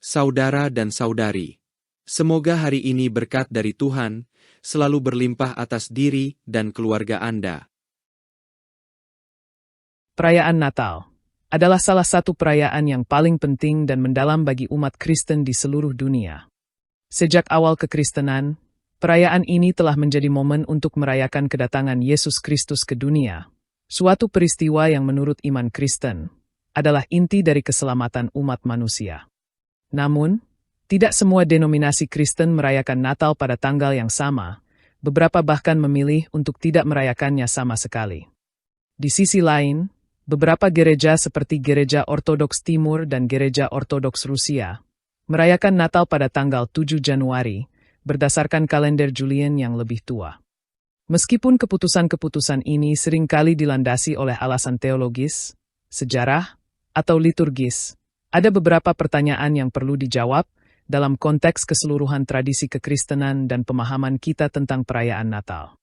saudara dan saudari. Semoga hari ini berkat dari Tuhan selalu berlimpah atas diri dan keluarga Anda. Perayaan Natal adalah salah satu perayaan yang paling penting dan mendalam bagi umat Kristen di seluruh dunia. Sejak awal kekristenan, perayaan ini telah menjadi momen untuk merayakan kedatangan Yesus Kristus ke dunia, suatu peristiwa yang menurut iman Kristen adalah inti dari keselamatan umat manusia. Namun, tidak semua denominasi Kristen merayakan Natal pada tanggal yang sama, beberapa bahkan memilih untuk tidak merayakannya sama sekali. Di sisi lain, beberapa gereja seperti Gereja Ortodoks Timur dan Gereja Ortodoks Rusia merayakan Natal pada tanggal 7 Januari berdasarkan kalender Julian yang lebih tua. Meskipun keputusan-keputusan ini seringkali dilandasi oleh alasan teologis, sejarah, atau liturgis, ada beberapa pertanyaan yang perlu dijawab dalam konteks keseluruhan tradisi kekristenan dan pemahaman kita tentang perayaan Natal.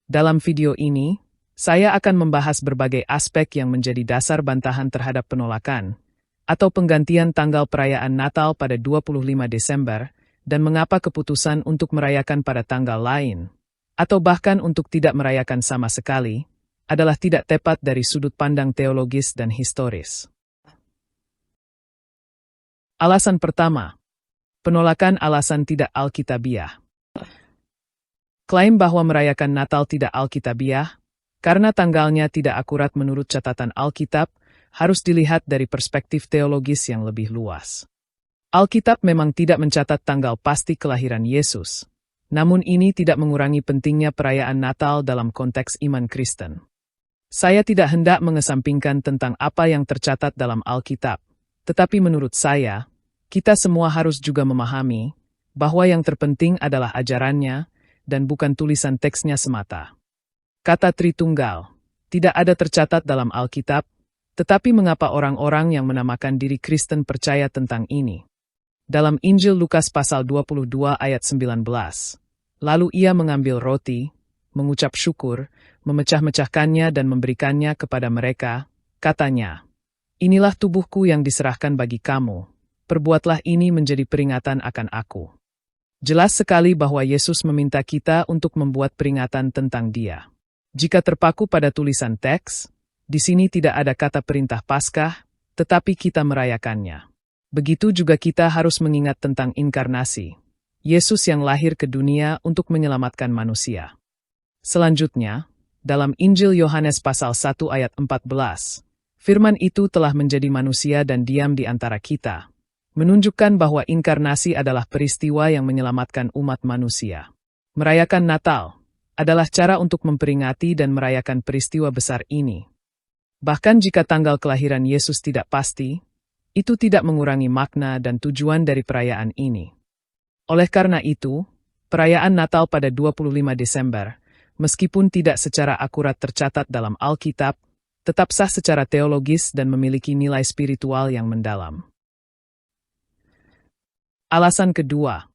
Dalam video ini, saya akan membahas berbagai aspek yang menjadi dasar bantahan terhadap penolakan atau penggantian tanggal perayaan Natal pada 25 Desember dan mengapa keputusan untuk merayakan pada tanggal lain atau bahkan untuk tidak merayakan sama sekali adalah tidak tepat dari sudut pandang teologis dan historis. Alasan pertama, penolakan alasan tidak alkitabiah. Klaim bahwa merayakan Natal tidak alkitabiah karena tanggalnya tidak akurat menurut catatan Alkitab harus dilihat dari perspektif teologis yang lebih luas. Alkitab memang tidak mencatat tanggal pasti kelahiran Yesus, namun ini tidak mengurangi pentingnya perayaan Natal dalam konteks iman Kristen. Saya tidak hendak mengesampingkan tentang apa yang tercatat dalam Alkitab, tetapi menurut saya, kita semua harus juga memahami bahwa yang terpenting adalah ajarannya dan bukan tulisan teksnya semata. Kata Tritunggal tidak ada tercatat dalam Alkitab, tetapi mengapa orang-orang yang menamakan diri Kristen percaya tentang ini? Dalam Injil Lukas pasal 22 ayat 19, lalu ia mengambil roti, mengucap syukur, memecah-mecahkannya dan memberikannya kepada mereka, katanya, "Inilah tubuhku yang diserahkan bagi kamu, perbuatlah ini menjadi peringatan akan aku." Jelas sekali bahwa Yesus meminta kita untuk membuat peringatan tentang Dia. Jika terpaku pada tulisan teks, di sini tidak ada kata perintah Paskah, tetapi kita merayakannya. Begitu juga kita harus mengingat tentang inkarnasi, Yesus yang lahir ke dunia untuk menyelamatkan manusia. Selanjutnya, dalam Injil Yohanes pasal 1 ayat 14, firman itu telah menjadi manusia dan diam di antara kita, menunjukkan bahwa inkarnasi adalah peristiwa yang menyelamatkan umat manusia. Merayakan Natal adalah cara untuk memperingati dan merayakan peristiwa besar ini. Bahkan jika tanggal kelahiran Yesus tidak pasti, itu tidak mengurangi makna dan tujuan dari perayaan ini. Oleh karena itu, perayaan Natal pada 25 Desember, meskipun tidak secara akurat tercatat dalam Alkitab, tetap sah secara teologis dan memiliki nilai spiritual yang mendalam. Alasan kedua,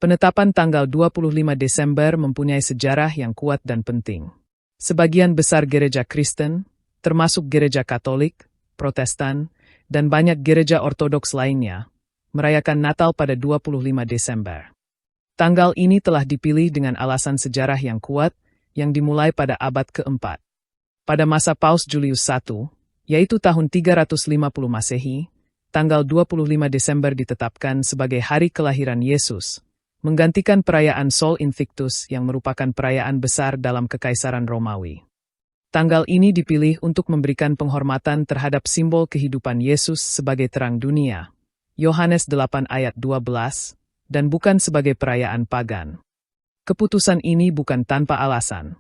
penetapan tanggal 25 Desember mempunyai sejarah yang kuat dan penting. Sebagian besar gereja Kristen, termasuk gereja Katolik, Protestan, dan banyak gereja Ortodoks lainnya, merayakan Natal pada 25 Desember. Tanggal ini telah dipilih dengan alasan sejarah yang kuat, yang dimulai pada abad keempat. Pada masa Paus Julius I, yaitu tahun 350 Masehi, tanggal 25 Desember ditetapkan sebagai hari kelahiran Yesus, menggantikan perayaan Sol Invictus yang merupakan perayaan besar dalam Kekaisaran Romawi. Tanggal ini dipilih untuk memberikan penghormatan terhadap simbol kehidupan Yesus sebagai terang dunia, Yohanes 8 ayat 12, dan bukan sebagai perayaan pagan. Keputusan ini bukan tanpa alasan.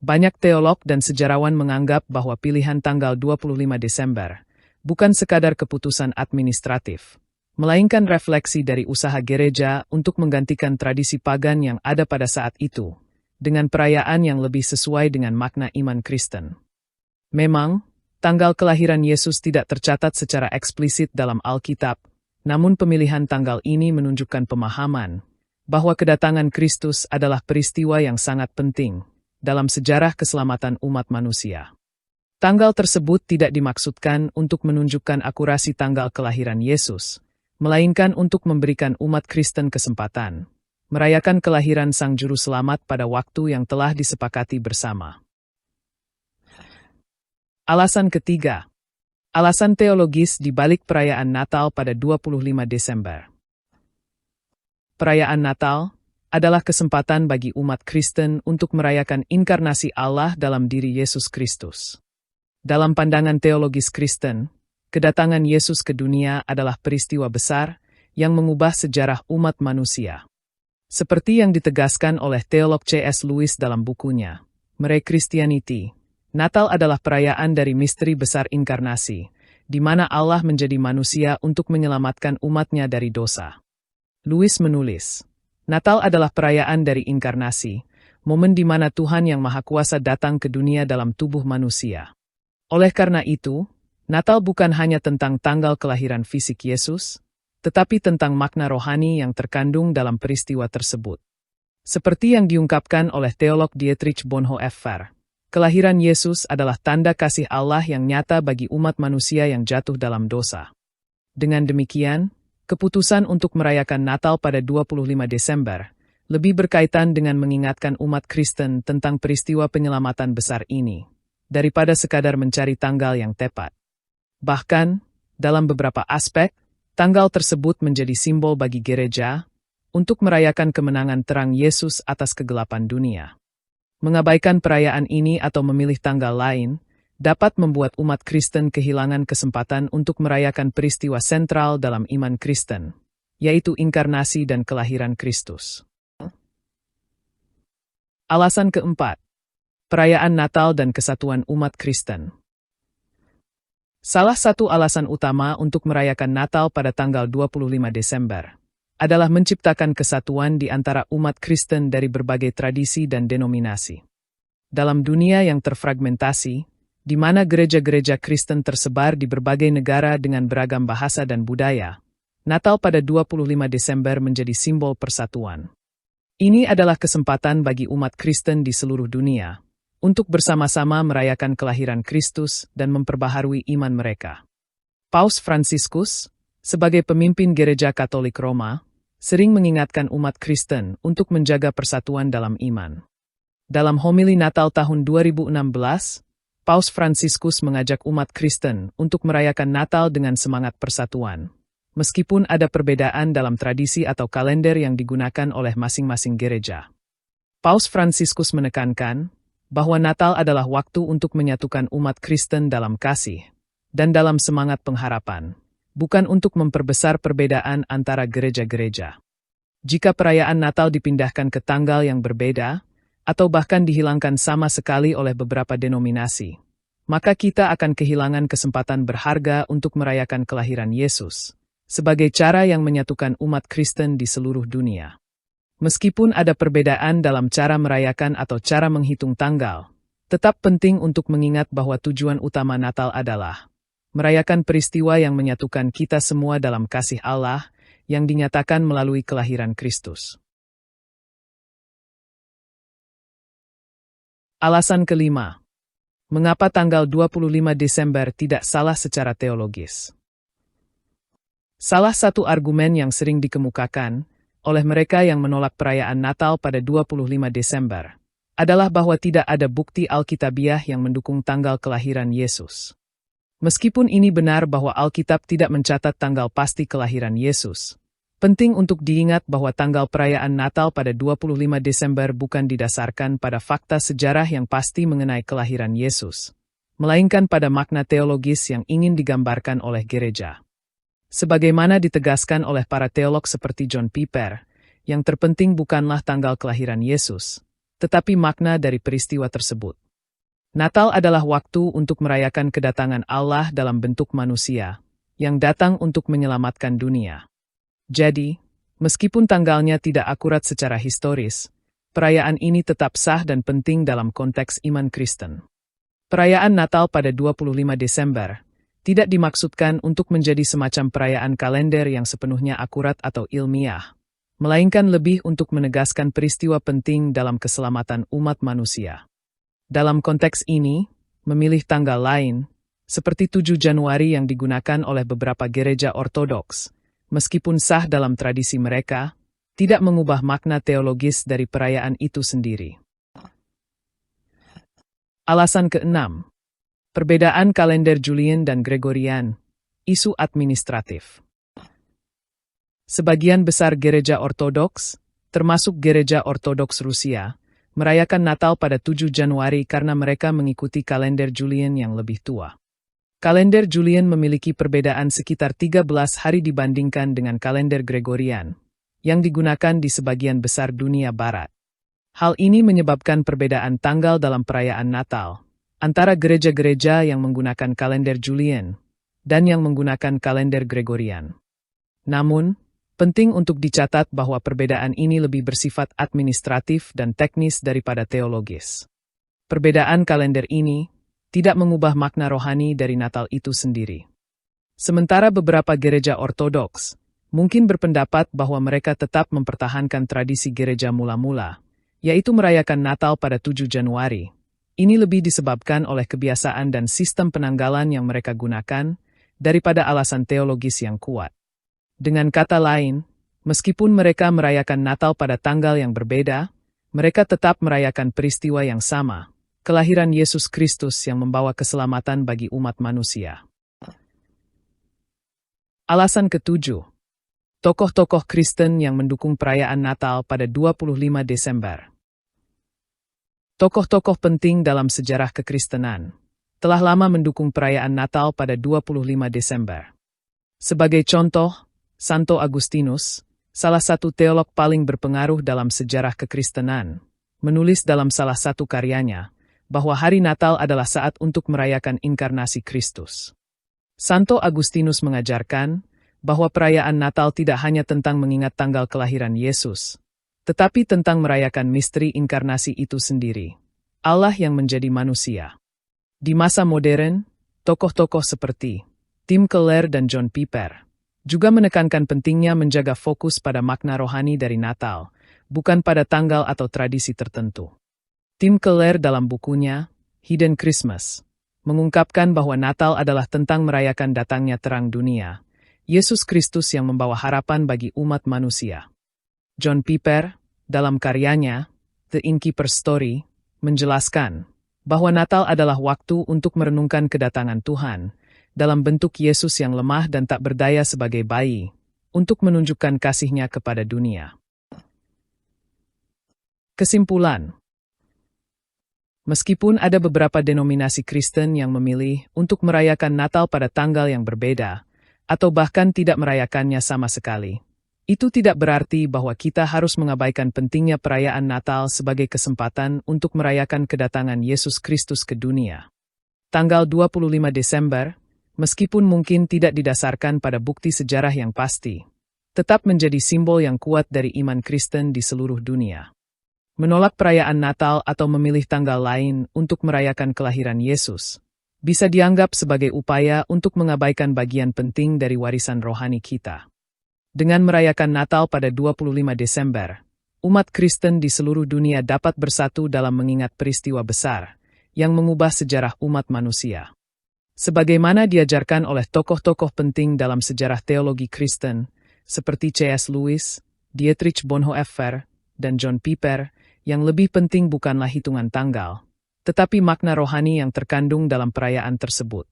Banyak teolog dan sejarawan menganggap bahwa pilihan tanggal 25 Desember bukan sekadar keputusan administratif, melainkan refleksi dari usaha gereja untuk menggantikan tradisi pagan yang ada pada saat itu, dengan perayaan yang lebih sesuai dengan makna iman Kristen. Memang, tanggal kelahiran Yesus tidak tercatat secara eksplisit dalam Alkitab, namun pemilihan tanggal ini menunjukkan pemahaman bahwa kedatangan Kristus adalah peristiwa yang sangat penting dalam sejarah keselamatan umat manusia. Tanggal tersebut tidak dimaksudkan untuk menunjukkan akurasi tanggal kelahiran Yesus, melainkan untuk memberikan umat Kristen kesempatan merayakan kelahiran Sang Juru Selamat pada waktu yang telah disepakati bersama. Alasan ketiga, alasan teologis di balik perayaan Natal pada 25 Desember. Perayaan Natal adalah kesempatan bagi umat Kristen untuk merayakan inkarnasi Allah dalam diri Yesus Kristus. Dalam pandangan teologis Kristen, kedatangan Yesus ke dunia adalah peristiwa besar yang mengubah sejarah umat manusia. Seperti yang ditegaskan oleh teolog C.S. Lewis dalam bukunya, Mere Christianity, Natal adalah perayaan dari misteri besar inkarnasi, di mana Allah menjadi manusia untuk menyelamatkan umatnya dari dosa. Lewis menulis, Natal adalah perayaan dari inkarnasi, momen di mana Tuhan Yang Maha Kuasa datang ke dunia dalam tubuh manusia. Oleh karena itu, Natal bukan hanya tentang tanggal kelahiran fisik Yesus, tetapi tentang makna rohani yang terkandung dalam peristiwa tersebut. Seperti yang diungkapkan oleh teolog Dietrich Bonhoeffer, kelahiran Yesus adalah tanda kasih Allah yang nyata bagi umat manusia yang jatuh dalam dosa. Dengan demikian, keputusan untuk merayakan Natal pada 25 Desember lebih berkaitan dengan mengingatkan umat Kristen tentang peristiwa penyelamatan besar ini, daripada sekadar mencari tanggal yang tepat. Bahkan, dalam beberapa aspek, tanggal tersebut menjadi simbol bagi gereja untuk merayakan kemenangan terang Yesus atas kegelapan dunia. Mengabaikan perayaan ini atau memilih tanggal lain dapat membuat umat Kristen kehilangan kesempatan untuk merayakan peristiwa sentral dalam iman Kristen, yaitu inkarnasi dan kelahiran Kristus. Alasan keempat, perayaan Natal dan kesatuan umat Kristen. Salah satu alasan utama untuk merayakan Natal pada tanggal 25 Desember adalah menciptakan kesatuan di antara umat Kristen dari berbagai tradisi dan denominasi. Dalam dunia yang terfragmentasi, di mana gereja-gereja Kristen tersebar di berbagai negara dengan beragam bahasa dan budaya, Natal pada 25 Desember menjadi simbol persatuan. Ini adalah kesempatan bagi umat Kristen di seluruh dunia untuk bersama-sama merayakan kelahiran Kristus dan memperbaharui iman mereka. Paus Fransiskus, sebagai pemimpin Gereja Katolik Roma, sering mengingatkan umat Kristen untuk menjaga persatuan dalam iman. Dalam homili Natal tahun 2016, Paus Fransiskus mengajak umat Kristen untuk merayakan Natal dengan semangat persatuan, meskipun ada perbedaan dalam tradisi atau kalender yang digunakan oleh masing-masing gereja. Paus Fransiskus menekankan bahwa Natal adalah waktu untuk menyatukan umat Kristen dalam kasih dan dalam semangat pengharapan, bukan untuk memperbesar perbedaan antara gereja-gereja. Jika perayaan Natal dipindahkan ke tanggal yang berbeda, atau bahkan dihilangkan sama sekali oleh beberapa denominasi, maka kita akan kehilangan kesempatan berharga untuk merayakan kelahiran Yesus, sebagai cara yang menyatukan umat Kristen di seluruh dunia. Meskipun ada perbedaan dalam cara merayakan atau cara menghitung tanggal, tetap penting untuk mengingat bahwa tujuan utama Natal adalah merayakan peristiwa yang menyatukan kita semua dalam kasih Allah yang dinyatakan melalui kelahiran Kristus. Alasan kelima, mengapa tanggal 25 Desember tidak salah secara teologis? Salah satu argumen yang sering dikemukakan oleh mereka yang menolak perayaan Natal pada 25 Desember adalah bahwa tidak ada bukti Alkitabiah yang mendukung tanggal kelahiran Yesus. Meskipun ini benar bahwa Alkitab tidak mencatat tanggal pasti kelahiran Yesus, penting untuk diingat bahwa tanggal perayaan Natal pada 25 Desember bukan didasarkan pada fakta sejarah yang pasti mengenai kelahiran Yesus, melainkan pada makna teologis yang ingin digambarkan oleh gereja. Sebagaimana ditegaskan oleh para teolog seperti John Piper, yang terpenting bukanlah tanggal kelahiran Yesus, tetapi makna dari peristiwa tersebut. Natal adalah waktu untuk merayakan kedatangan Allah dalam bentuk manusia, yang datang untuk menyelamatkan dunia. Jadi, meskipun tanggalnya tidak akurat secara historis, perayaan ini tetap sah dan penting dalam konteks iman Kristen. Perayaan Natal pada 25 Desember tidak dimaksudkan untuk menjadi semacam perayaan kalender yang sepenuhnya akurat atau ilmiah, melainkan lebih untuk menegaskan peristiwa penting dalam keselamatan umat manusia. Dalam konteks ini, memilih tanggal lain, seperti 7 Januari yang digunakan oleh beberapa gereja ortodoks, meskipun sah dalam tradisi mereka, tidak mengubah makna teologis dari perayaan itu sendiri. Alasan keenam, perbedaan kalender Julian dan Gregorian, isu administratif. Sebagian besar gereja ortodoks, termasuk gereja ortodoks Rusia, merayakan Natal pada 7 Januari karena mereka mengikuti kalender Julian yang lebih tua. Kalender Julian memiliki perbedaan sekitar 13 hari dibandingkan dengan kalender Gregorian, yang digunakan di sebagian besar dunia barat. Hal ini menyebabkan perbedaan tanggal dalam perayaan Natal antara gereja-gereja yang menggunakan kalender Julian dan yang menggunakan kalender Gregorian. Namun, penting untuk dicatat bahwa perbedaan ini lebih bersifat administratif dan teknis daripada teologis. Perbedaan kalender ini tidak mengubah makna rohani dari Natal itu sendiri. Sementara beberapa gereja ortodoks mungkin berpendapat bahwa mereka tetap mempertahankan tradisi gereja mula-mula, yaitu merayakan Natal pada 7 Januari. Ini lebih disebabkan oleh kebiasaan dan sistem penanggalan yang mereka gunakan daripada alasan teologis yang kuat. Dengan kata lain, meskipun mereka merayakan Natal pada tanggal yang berbeda, mereka tetap merayakan peristiwa yang sama, kelahiran Yesus Kristus yang membawa keselamatan bagi umat manusia. Alasan ketujuh, tokoh-tokoh Kristen yang mendukung perayaan Natal pada 25 Desember. Tokoh-tokoh penting dalam sejarah kekristenan telah lama mendukung perayaan Natal pada 25 Desember. Sebagai contoh, Santo Agustinus, salah satu teolog paling berpengaruh dalam sejarah kekristenan, menulis dalam salah satu karyanya bahwa hari Natal adalah saat untuk merayakan inkarnasi Kristus. Santo Agustinus mengajarkan bahwa perayaan Natal tidak hanya tentang mengingat tanggal kelahiran Yesus, tetapi tentang merayakan misteri inkarnasi itu sendiri, Allah yang menjadi manusia. Di masa modern, tokoh-tokoh seperti Tim Keller dan John Piper juga menekankan pentingnya menjaga fokus pada makna rohani dari Natal, bukan pada tanggal atau tradisi tertentu. Tim Keller dalam bukunya, Hidden Christmas, mengungkapkan bahwa Natal adalah tentang merayakan datangnya terang dunia, Yesus Kristus yang membawa harapan bagi umat manusia. John Piper, dalam karyanya, The Innkeeper's Story, menjelaskan bahwa Natal adalah waktu untuk merenungkan kedatangan Tuhan, dalam bentuk Yesus yang lemah dan tak berdaya sebagai bayi, untuk menunjukkan kasih-Nya kepada dunia. Kesimpulan, meskipun ada beberapa denominasi Kristen yang memilih untuk merayakan Natal pada tanggal yang berbeda, atau bahkan tidak merayakannya sama sekali, itu tidak berarti bahwa kita harus mengabaikan pentingnya perayaan Natal sebagai kesempatan untuk merayakan kedatangan Yesus Kristus ke dunia. Tanggal 25 Desember, meskipun mungkin tidak didasarkan pada bukti sejarah yang pasti, tetap menjadi simbol yang kuat dari iman Kristen di seluruh dunia. Menolak perayaan Natal atau memilih tanggal lain untuk merayakan kelahiran Yesus bisa dianggap sebagai upaya untuk mengabaikan bagian penting dari warisan rohani kita. Dengan merayakan Natal pada 25 Desember, umat Kristen di seluruh dunia dapat bersatu dalam mengingat peristiwa besar yang mengubah sejarah umat manusia. Sebagaimana diajarkan oleh tokoh-tokoh penting dalam sejarah teologi Kristen, seperti C.S. Lewis, Dietrich Bonhoeffer, dan John Piper, yang lebih penting bukanlah hitungan tanggal, tetapi makna rohani yang terkandung dalam perayaan tersebut.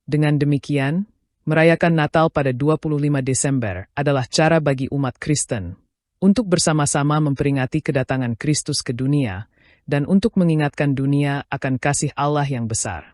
Dengan demikian, merayakan Natal pada 25 Desember adalah cara bagi umat Kristen untuk bersama-sama memperingati kedatangan Kristus ke dunia dan untuk mengingatkan dunia akan kasih Allah yang besar.